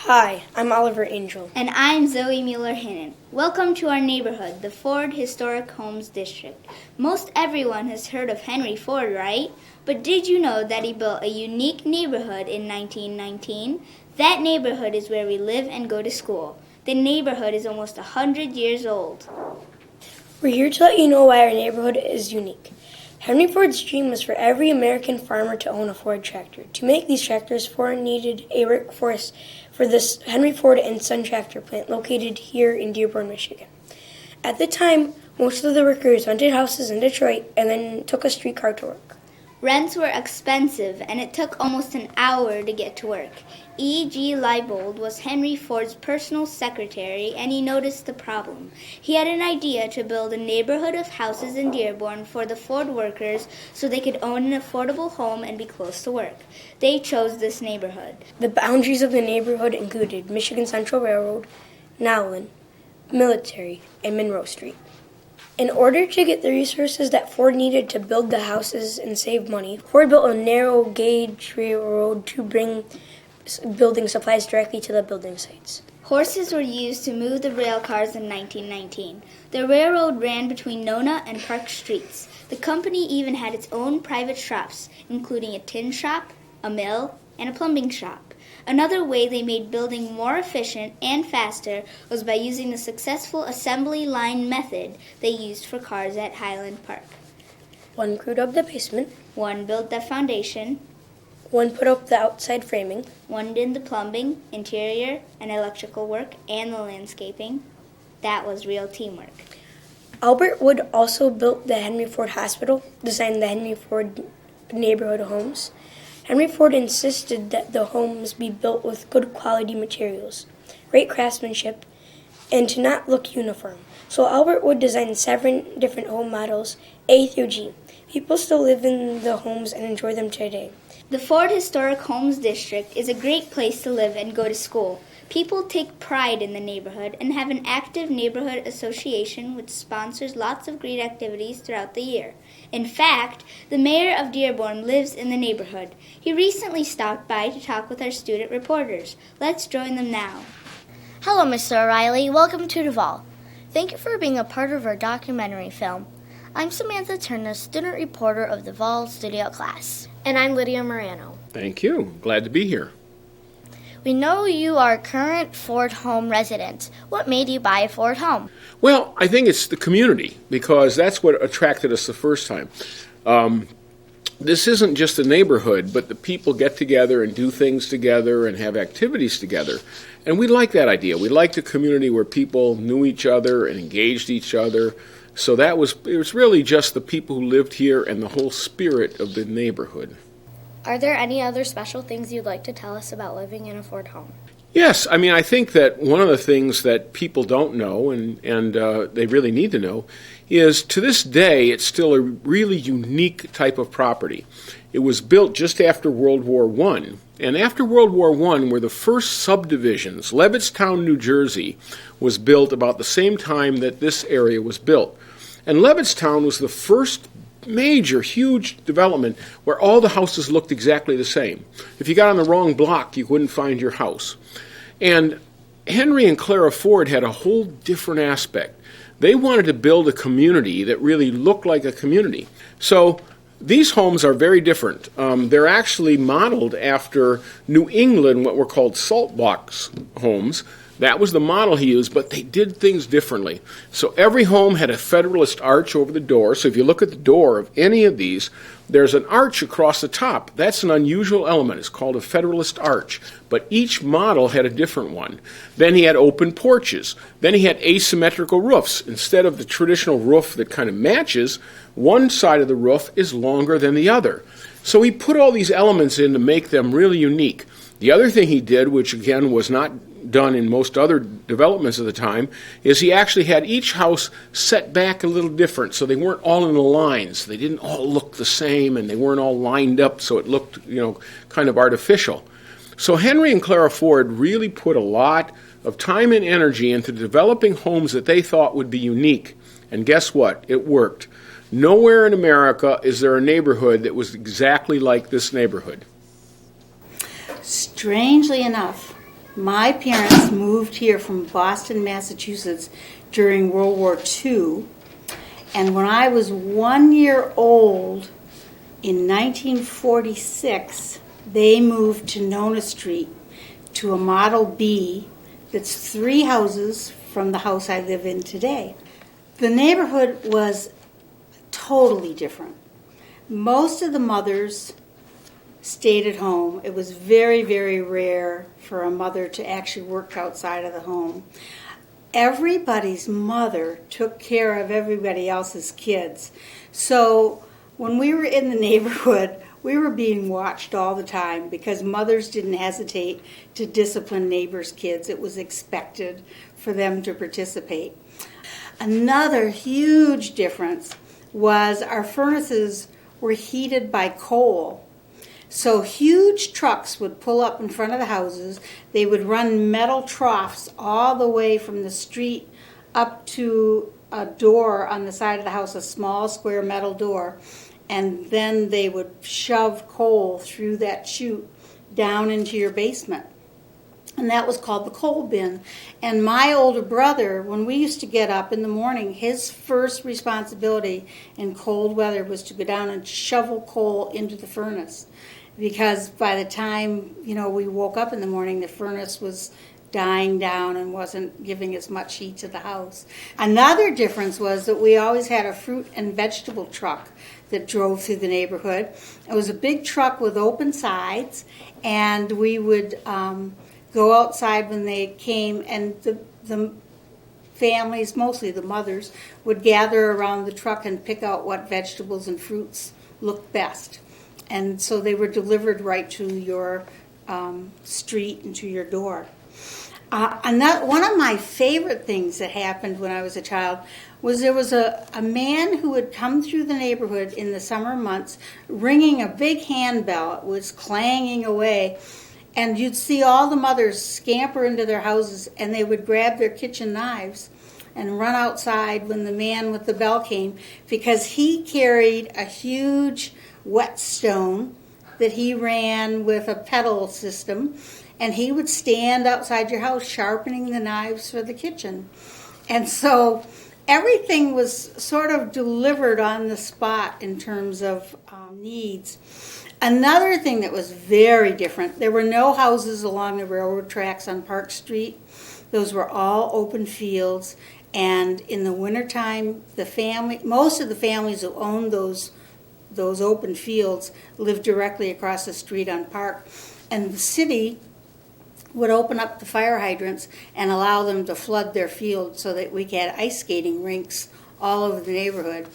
Hi, I'm Oliver Angel. And I'm Zoe Mueller-Hinnon. Welcome to our neighborhood, the Ford Historic Homes District. Most everyone has heard of Henry Ford, right? But did you know that he built a unique neighborhood in 1919? That neighborhood is where we live and go to school. The neighborhood is almost 100 years old. We're here to let you know why our neighborhood is unique. Henry Ford's dream was for every American farmer to own a Ford tractor. To make these tractors, Ford needed a workforce for this Henry Ford and Son tractor plant located here in Dearborn, Michigan. At the time, most of the workers rented houses in Detroit and then took a streetcar to work. Rents were expensive, and it took almost an hour to get to work. E.G. Leibold was Henry Ford's personal secretary, and he noticed the problem. He had an idea to build a neighborhood of houses in Dearborn for the Ford workers so they could own an affordable home and be close to work. They chose this neighborhood. The boundaries of the neighborhood included Michigan Central Railroad, Nowlin, Military, and Monroe Street. In order to get the resources that Ford needed to build the houses and save money, Ford built a narrow gauge railroad to bring building supplies directly to the building sites. Horses were used to move the rail cars in 1919. The railroad ran between Nona and Park Streets. The company even had its own private shops, including a tin shop, a mill, and a plumbing shop. Another way they made building more efficient and faster was by using the successful assembly line method they used for cars at Highland Park. One screwed up the basement. One built the foundation. One put up the outside framing. One did the plumbing, interior, and electrical work, and the landscaping. That was real teamwork. Albert Wood also built the Henry Ford Hospital, designed the Henry Ford neighborhood homes. Henry Ford insisted that the homes be built with good quality materials, great craftsmanship, and to not look uniform. So Albert Wood designed 7 different home models, A through G. People still live in the homes and enjoy them today. The Ford Historic Homes District is a great place to live and go to school. People take pride in the neighborhood and have an active neighborhood association which sponsors lots of great activities throughout the year. In fact, the mayor of Dearborn lives in the neighborhood. He recently stopped by to talk with our student reporters. Let's join them now. Hello, Mr. O'Reilly. Welcome to DuVall. Thank you for being a part of our documentary film. I'm Samantha Turner, student reporter of the DuVall studio class. And I'm Lydia Morano. Thank you. Glad to be here. We know you are a current Ford home resident. What made you buy a Ford home? Well, I think it's the community, because that's what attracted us the first time. This isn't just a neighborhood, but the people get together and do things together and have activities together. And we like that idea. We liked a community where people knew each other and engaged each other. So it was really just the people who lived here and the whole spirit of the neighborhood. Are there any other special things you'd like to tell us about living in a Ford home? Yes, I think that one of the things that people don't know and they really need to know is to this day it's still a really unique type of property. It was built just after World War I, and after World War I were the first subdivisions. Levittstown, New Jersey was built about the same time that this area was built. And Levittstown was the first major, huge development where all the houses looked exactly the same. If you got on the wrong block, you wouldn't find your house. And Henry and Clara Ford had a whole different aspect. They wanted to build a community that really looked like a community. So these homes are very different. They're actually modeled after New England, what were called salt box homes. That was the model he used, but they did things differently. So every home had a Federalist arch over the door. So if you look at the door of any of these, there's an arch across the top. That's an unusual element. It's called a Federalist arch. But each model had a different one. Then he had open porches. Then he had asymmetrical roofs. Instead of the traditional roof that kind of matches, one side of the roof is longer than the other. So he put all these elements in to make them really unique. The other thing he did, which again was not done in most other developments of the time, is he actually had each house set back a little different, so they weren't all in the lines. They didn't all look the same, and they weren't all lined up, so it looked, kind of artificial. So Henry and Clara Ford really put a lot of time and energy into developing homes that they thought would be unique. And guess what? It worked. Nowhere in America is there a neighborhood that was exactly like this neighborhood. Strangely enough, My parents moved here from Boston, Massachusetts during World War II. And when I was 1 year old in 1946, they moved to Nona Street to a Model B that's 3 houses from the house I live in today. The neighborhood was totally different. Most of the mothers stayed at home. It was very, very rare for a mother to actually work outside of the home. Everybody's mother took care of everybody else's kids. So when we were in the neighborhood, we were being watched all the time because mothers didn't hesitate to discipline neighbors' kids. It was expected for them to participate. Another huge difference was our furnaces were heated by coal. So huge trucks would pull up in front of the houses. They would run metal troughs all the way from the street up to a door on the side of the house, a small square metal door. And then they would shove coal through that chute down into your basement. And that was called the coal bin. And my older brother, when we used to get up in the morning, his first responsibility in cold weather was to go down and shovel coal into the furnace. Because by the time, we woke up in the morning, the furnace was dying down and wasn't giving as much heat to the house. Another difference was that we always had a fruit and vegetable truck that drove through the neighborhood. It was a big truck with open sides, and we would go outside when they came, and the families, mostly the mothers, would gather around the truck and pick out what vegetables and fruits looked best. And so they were delivered right to your street and to your door. One of my favorite things that happened when I was a child was there was a man who would come through the neighborhood in the summer months ringing a big handbell. It was clanging away. And you'd see all the mothers scamper into their houses, and they would grab their kitchen knives and run outside when the man with the bell came, because he carried a huge whetstone that he ran with a pedal system, and he would stand outside your house sharpening the knives for the kitchen. And so everything was sort of delivered on the spot in terms of needs. Another thing that was very different, there were no houses along the railroad tracks on Park Street. Those were all open fields, and in the wintertime, most of the families who owned those open fields lived directly across the street on Park, and the city would open up the fire hydrants and allow them to flood their fields so that we had ice skating rinks all over the neighborhood.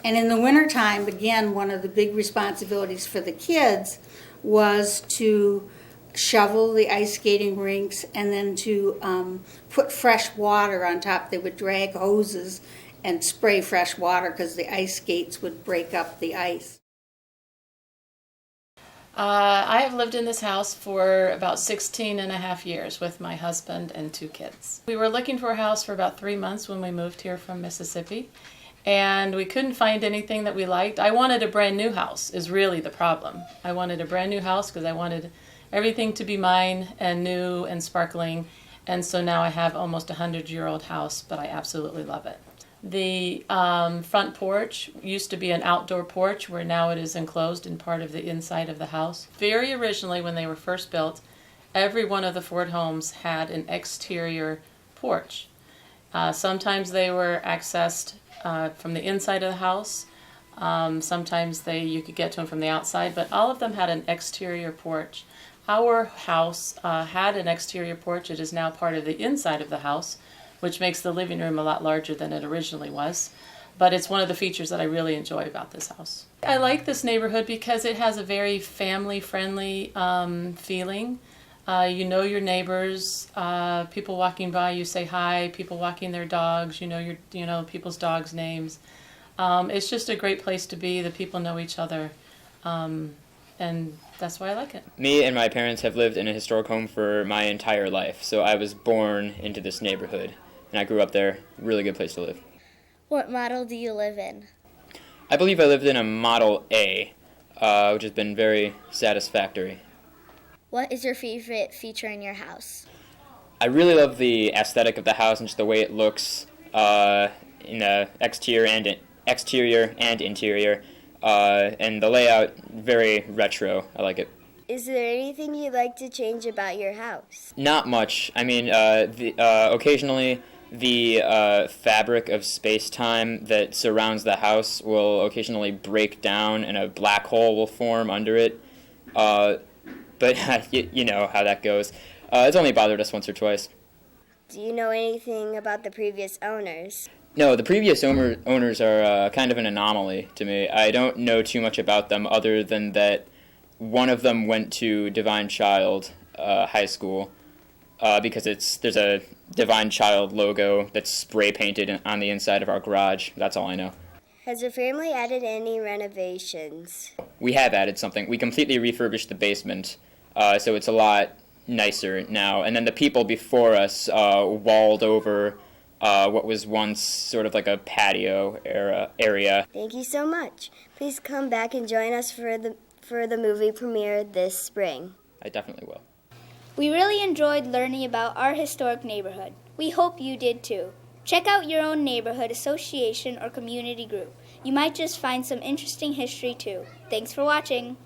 And in the wintertime, again, one of the big responsibilities for the kids was to shovel the ice skating rinks and then to put fresh water on top. They would drag hoses and spray fresh water because the ice skates would break up the ice. I have lived in this house for about 16 and a half years with my husband and 2 kids. We were looking for a house for about 3 months when we moved here from Mississippi, and we couldn't find anything that we liked. I wanted a brand new house is really the problem. I wanted a brand new house because I wanted everything to be mine and new and sparkling, and so now I have almost a 100-year-old house, but I absolutely love it. The front porch used to be an outdoor porch, where now it is enclosed in part of the inside of the house. Very originally, when they were first built, every one of the Ford homes had an exterior porch. Sometimes they were accessed from the inside of the house. Sometimes you could get to them from the outside, but all of them had an exterior porch. Our house had an exterior porch. It is now part of the inside of the house, which makes the living room a lot larger than it originally was. But it's one of the features that I really enjoy about this house. I like this neighborhood because it has a very family-friendly feeling. You know your neighbors. People walking by, you say hi. People walking their dogs, you know people's dogs' names. It's just a great place to be. The people know each other, and that's why I like it. Me and my parents have lived in a historic home for my entire life, so I was born into this neighborhood, and I grew up there. Really good place to live. What model do you live in? I believe I lived in a Model A, which has been very satisfactory. What is your favorite feature in your house? I really love the aesthetic of the house and just the way it looks in the exterior and interior. And the layout, very retro. I like it. Is there anything you'd like to change about your house? Not much. I mean, occasionally the fabric of space-time that surrounds the house will occasionally break down and a black hole will form under it. But you know how that goes. It's only bothered us once or twice. Do you know anything about the previous owners? No, the previous owners are kind of an anomaly to me. I don't know too much about them other than that one of them went to Divine Child High School because there's a Divine Child logo that's spray painted on the inside of our garage. That's all I know. Has your family added any renovations? We have added something. We completely refurbished the basement, so it's a lot nicer now. And then the people before us walled over what was once sort of like a patio area. Thank you so much. Please come back and join us for the movie premiere this spring. I definitely will. We really enjoyed learning about our historic neighborhood. We hope you did too. Check out your own neighborhood association or community group. You might just find some interesting history too. Thanks for watching.